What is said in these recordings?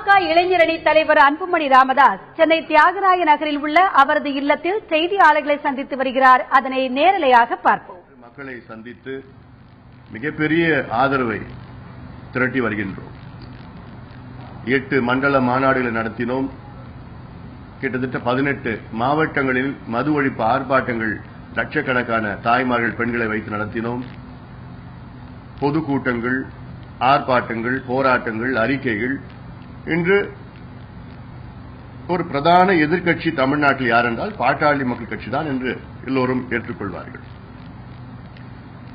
பாமக இளைஞரணி தலைவர் அன்புமணி ராமதாஸ் சென்னை தியாகராய நகரில் உள்ள அவரது இல்லத்தில் செய்தியாளர்களை சந்தித்து வருகிறார். அதனை நேரலையாக பார்ப்போம். மக்களை சந்தித்து மிகப்பெரிய ஆதரவை திரட்டி வருகின்றோம். 8 மண்டல மாநாடுகளை நடத்தினோம். கிட்டத்தட்ட 18 மாவட்டங்களில் மது ஒழிப்பு ஆர்ப்பாட்டங்கள் லட்சக்கணக்கான தாய்மார்கள் பெண்களை வைத்து நடத்தினோம். பொதுக்கூட்டங்கள், ஆர்ப்பாட்டங்கள், போராட்டங்கள், அறிக்கைகள். இன்று ஒரு பிரதான எதிர்க்கட்சி தமிழ்நாட்டில் யார் என்றால் பாட்டாளி மக்கள் கட்சி தான் என்று எல்லோரும் ஏற்றுக்கொள்வார்கள்.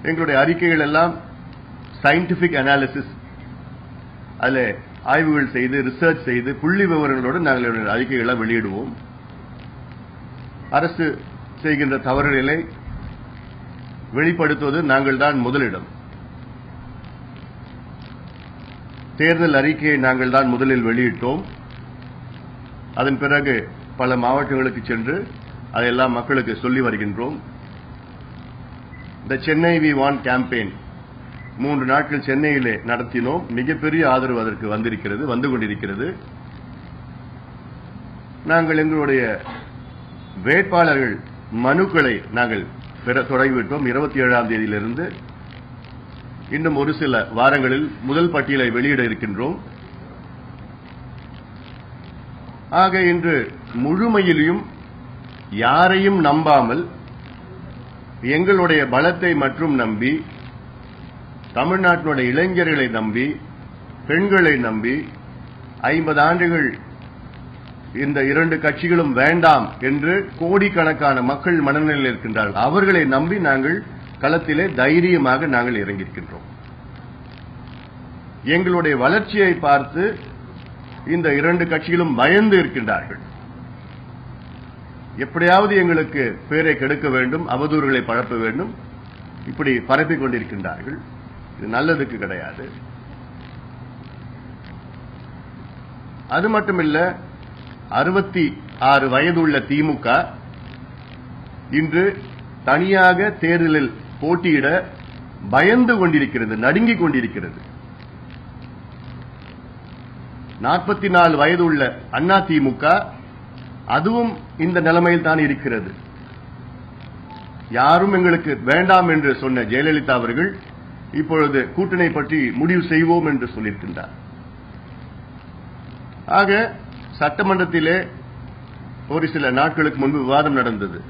எங்களுடைய அறிக்கைகள் எல்லாம் சயின்டிபிக் அனாலிசிஸ், அதில் ஆய்வுகள் செய்து ரிசர்ச் செய்து புள்ளி விவரங்களோடு நாங்கள் அறிக்கைகளை வெளியிடுவோம். அரசு செய்கின்ற தவறுகளை வெளிப்படுத்துவது நாங்கள் தான் முதலிடம். தேர்தல் அறிக்கையை நாங்கள் தான் முதலில் வெளியிட்டோம். அதன் பிறகு பல மாவட்டங்களுக்கு சென்று அதையெல்லாம் மக்களுக்கு சொல்லி வருகின்றோம். இந்த சென்னை வி வாண்ட் கேம்பெயின் 3 நாட்கள் சென்னையிலே நடத்தினோம். மிகப்பெரிய ஆதரவு அதற்கு வந்து கொண்டிருக்கிறது. நாங்கள் எங்களுடைய வேட்பாளர்கள் மனுக்களை நாங்கள் பெற தொடங்கிவிட்டோம். 27ஆம் தேதியிலிருந்து இன்னும் ஒரு சில வாரங்களில் முதல் பட்டியலை வெளியிட இருக்கின்றோம். ஆக இன்று முழுமையிலும் யாரையும் நம்பாமல் எங்களுடைய பலத்தை மற்றும் நம்பி, தமிழ்நாட்டினுடைய இளைஞர்களை நம்பி, பெண்களை நம்பி 50 ஆண்டுகள் இந்த 2 கட்சிகளும் வேண்டாம் என்று கோடிக்கணக்கான மக்கள் மனநிலையில் இருக்கின்றார்கள். அவர்களை நம்பி நாங்கள் களத்திலே தைரியமாக நாங்கள் இறங்கியிருக்கின்றோம். எங்களுடைய வளர்ச்சியை பார்த்து இந்த 2 கட்சிகளும் பயந்து இருக்கின்றார்கள். எப்படியாவது எங்களுக்கு பேரை கெடுக்க வேண்டும், அவதூறுகளை பரப்ப வேண்டும், இப்படி பரப்பிக் கொண்டிருக்கின்றார்கள். இது நல்லதுக்கு கிடையாது. அது மட்டுமில்ல, 66 வயதுள்ள திமுக இன்று தனியாக தேர்தலில் போட்டியிட பயந்து கொண்டிருக்கிறது, நடுங்கிக் கொண்டிருக்கிறது. 44 வயது உள்ள அண்ணா திமுக அதுவும் இந்த நிலைமையில் தான் இருக்கிறது. யாரும் எங்களுக்கு வேண்டாம் என்று சொன்ன ஜெயலலிதா அவர்கள் இப்பொழுது கூட்டணி பற்றி முடிவு செய்வோம் என்று சொல்லியிருக்கின்றார். ஆக சட்டமன்றத்திலே ஒரு சில நாட்களுக்கு முன்பு விவாதம் நடந்தது.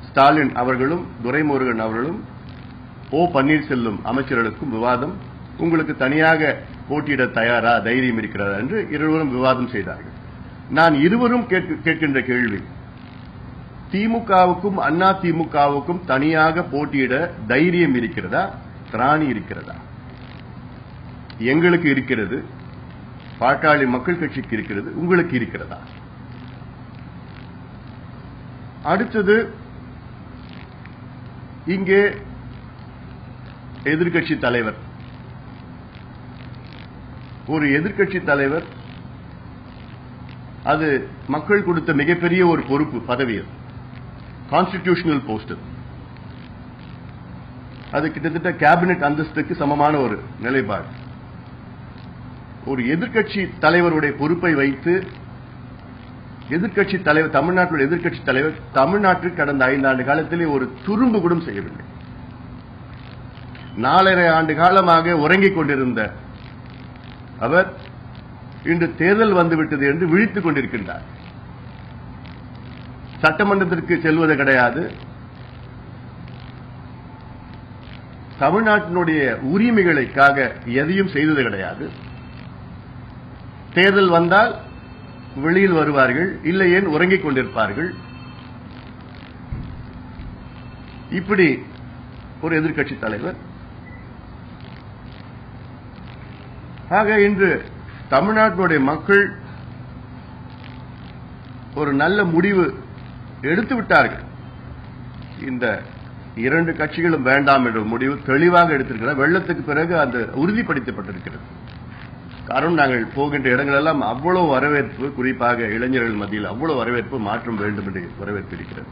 ஸ்டாலின் அவர்களும் துரைமுருகன் அவர்களும் பன்னீர்செல்வம் அமைச்சர்களுக்கும் விவாதம். உங்களுக்கு தனியாக போட்டியிட தயாரா, தைரியம் இருக்கிறதா என்று இருவரும் விவாதம் செய்தார்கள். நான் இருவரும் கேட்கின்ற கேள்வி, திமுகவுக்கும் அண்ணா திமுகவுக்கும் தனியாக போட்டியிட தைரியம் இருக்கிறதா, திராணி இருக்கிறதா? எங்களுக்கு இருக்கிறது, பாட்டாளி மக்கள் கட்சிக்கு இருக்கிறது, உங்களுக்கு இருக்கிறதா? அடுத்தது, இங்கே எதிர்க்கட்சி தலைவர், ஒரு எதிர்க்கட்சி தலைவர், அது மக்கள் கொடுத்த மிகப்பெரிய ஒரு பொறுப்பு, பதவி, கான்ஸ்டிடியூஷனல் போஸ்ட். அது கிட்டத்தட்ட கேபினெட் அந்தஸ்துக்கு சமமான ஒரு நிலைப்பாடு. ஒரு எதிர்க்கட்சி தலைவருடைய பொறுப்பை வைத்து எதிர்க்கட்சி தலைவர், தமிழ்நாட்டுடைய எதிர்க்கட்சி தலைவர், தமிழ்நாட்டில் கடந்த 5 ஆண்டு காலத்திலே ஒரு துரும்பு கூட செய்யவில்லை. 4.5 ஆண்டு காலமாக உறங்கிக் கொண்டிருந்த அவர் இன்று தேர்தல் வந்துவிட்டது என்று விழித்துக் கொண்டிருக்கின்றார். சட்டமன்றத்திற்கு செல்வது கிடையாது, தமிழ்நாட்டினுடைய உரிமைகளுக்காக எதையும் செய்தது கிடையாது. தேர்தல் வந்தால் வெளியில் வருவார்கள், இல்லை ஏன் உறங்கிக் கொண்டிருப்பார்கள். இப்படி ஒரு எதிர்க்கட்சி தலைவர். ஆக இன்று தமிழ்நாட்டினுடைய மக்கள் ஒரு நல்ல முடிவு எடுத்து விட்டார்கள். இந்த 2 கட்சிகளும் வேண்டாம் என்ற முடிவு தெளிவாக எடுத்திருக்கிறார். வெள்ளத்துக்கு பிறகு அந்த உறுதிப்படுத்தப்பட்டிருக்கிறது. காரணம், நாங்கள் போகின்ற இடங்களெல்லாம் அவ்வளவு வரவேற்பு, குறிப்பாக இளைஞர்கள் மத்தியில் அவ்வளவு வரவேற்பு, மாற்றம் வேண்டும் என்று வரவேற்பு இருக்கிறது.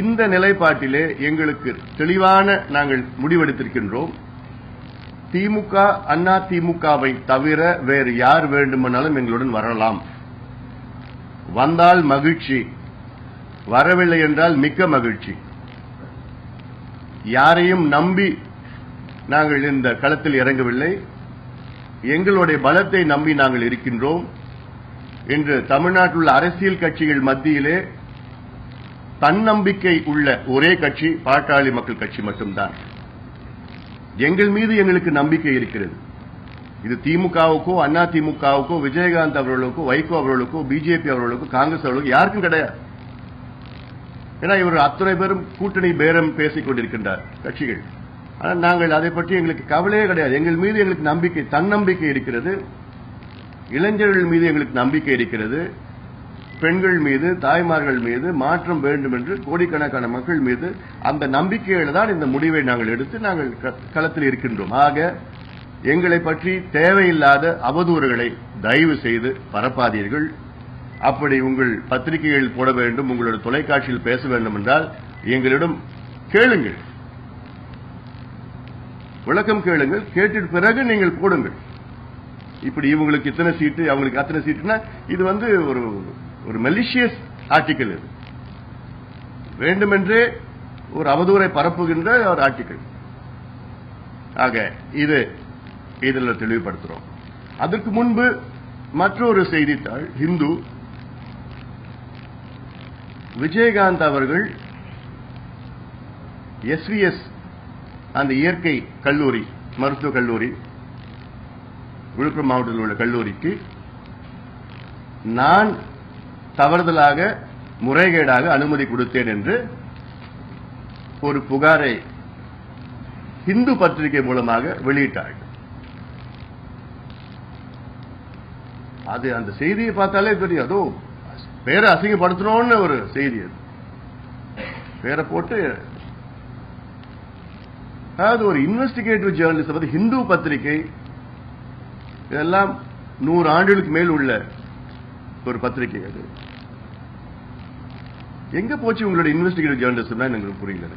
இந்த நிலைப்பாட்டிலே எங்களுக்கு தெளிவான நாங்கள் முடிவெடுத்திருக்கின்றோம். திமுக அண்ணா திமுகவை தவிர வேறு யார் வேண்டுமானாலும் எங்களுடன் வரலாம். வந்தால் மகிழ்ச்சி, வரவில்லை என்றால் மிக்க மகிழ்ச்சி. யாரையும் நம்பி நாங்கள் இந்த களத்தில் இறங்கவில்லை. எங்களுடைய பலத்தை நம்பி நாங்கள் இருக்கின்றோம். இன்று தமிழ்நாட்டில் உள்ள அரசியல் கட்சிகள் மத்தியிலே தன்னம்பிக்கை உள்ள ஒரே கட்சி பாட்டாளி மக்கள் கட்சி மட்டும்தான். எங்கள் மீது எங்களுக்கு நம்பிக்கை இருக்கிறது. இது திமுகவுக்கோ அண்ணா திமுகவுக்கோ விஜயகாந்த் அவர்களுக்கோ வைகோ அவர்களுக்கோ பிஜேபி அவர்களுக்கோ காங்கிரஸ் அவர்களுக்கோ யாருக்கும் கிடையாது. ஏன்னா இவர் அத்தனை பேரும் கூட்டணி பேரம் பேசிக் கொண்டிருக்கின்றார் கட்சிகள். ஆனால் நாங்கள் அதை பற்றி எங்களுக்கு கவலையே கிடையாது. எங்கள் மீது எங்களுக்கு நம்பிக்கை, தன்னம்பிக்கை இருக்கிறது. இளைஞர்கள் மீது எங்களுக்கு நம்பிக்கை இருக்கிறது. பெண்கள் மீது, தாய்மார்கள் மீது மாற்றம் வேண்டும் என்று கோடிக்கணக்கான மக்கள் மீது அந்த நம்பிக்கையில தான் இந்த முடிவை நாங்கள் எடுத்து நாங்கள் களத்தில் இருக்கின்றோம். ஆக எங்களை பற்றி தேவையில்லாத அவதூறுகளை தயவு செய்து பரப்பாதீர்கள். அப்படி உங்கள் பத்திரிகைகள் போட வேண்டும், உங்களுடைய தொலைக்காட்சியில் பேச வேண்டும் என்றால் எங்களிடம் கேளுங்கள், விளக்கம் கேளுங்கள். கேட்ட பிறகு நீங்கள் போடுங்கள். இப்படி இவங்களுக்கு இத்தனை சீட்டு அவங்களுக்கு அத்தனை சீட்டுனா இது ஒரு மெலிஷியஸ் ஆர்டிக்கல். இது வேண்டுமென்றே ஒரு அவதூறை பரப்புகின்ற ஒரு ஆர்டிக்கல். ஆக இதில் தெளிவுபடுத்துறோம். அதற்கு முன்பு மற்றொரு செய்தித்தாள் ஹிந்து, விஜயகாந்த் அவர்கள் எஸ்விஎஸ் அந்த இயற்கை கல்லூரி, மருத்துவக் கல்லூரி, விழுப்புரம் மாவட்டத்தில் உள்ள கல்லூரிக்கு நான் தவறுதலாக முறைகேடாக அனுமதி கொடுத்தேன் என்று ஒரு புகாரை ஹிந்து பத்திரிகை மூலமாக வெளியிட்டார்கள். அது அந்த செய்தியை பார்த்தாலே தெரியும், அதோ பேரை அசிங்கப்படுத்தணும்னு ஒரு செய்தி. அது பேரை போட்டு, அதாவது ஒரு இன்வெஸ்டிகேட்டிவ் ஜேர்னலிஸ்ட் பத்தி ஹிந்து பத்திரிகை, இதெல்லாம் 100 ஆண்டுகளுக்கு மேல் உள்ள ஒரு பத்திரிகை. அது எங்க போச்சு உங்களுடைய இன்வெஸ்டிகேட்டிவ் ஜேர்னலிசம்? எங்களுக்கு புரியல.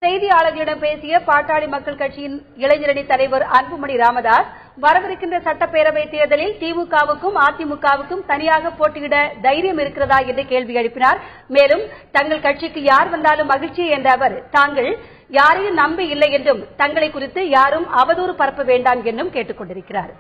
செய்தியாளர்களிடம் பேசிய பாட்டாளி மக்கள் கட்சியின் இளைஞரணி தலைவர் அன்புமணி ராமதாஸ், வரவிருக்கின்ற சட்டப்பேரவை தேர்தலில் திமுகவுக்கும் அதிமுகவுக்கும் தனியாக போட்டியிட தைரியம் இருக்கிறதா என்று கேள்வி எழுப்பினார். மேலும் தங்கள் கட்சிக்கு யார் வந்தாலும் மகிழ்ச்சி என்ற அவர், தாங்கள் யாரையும் நம்பி இல்லை என்றும் தங்களை குறித்து யாரும் அவதூறு பரப்ப வேண்டாம் என்றும் கேட்டுக் கொண்டிருக்கிறார்.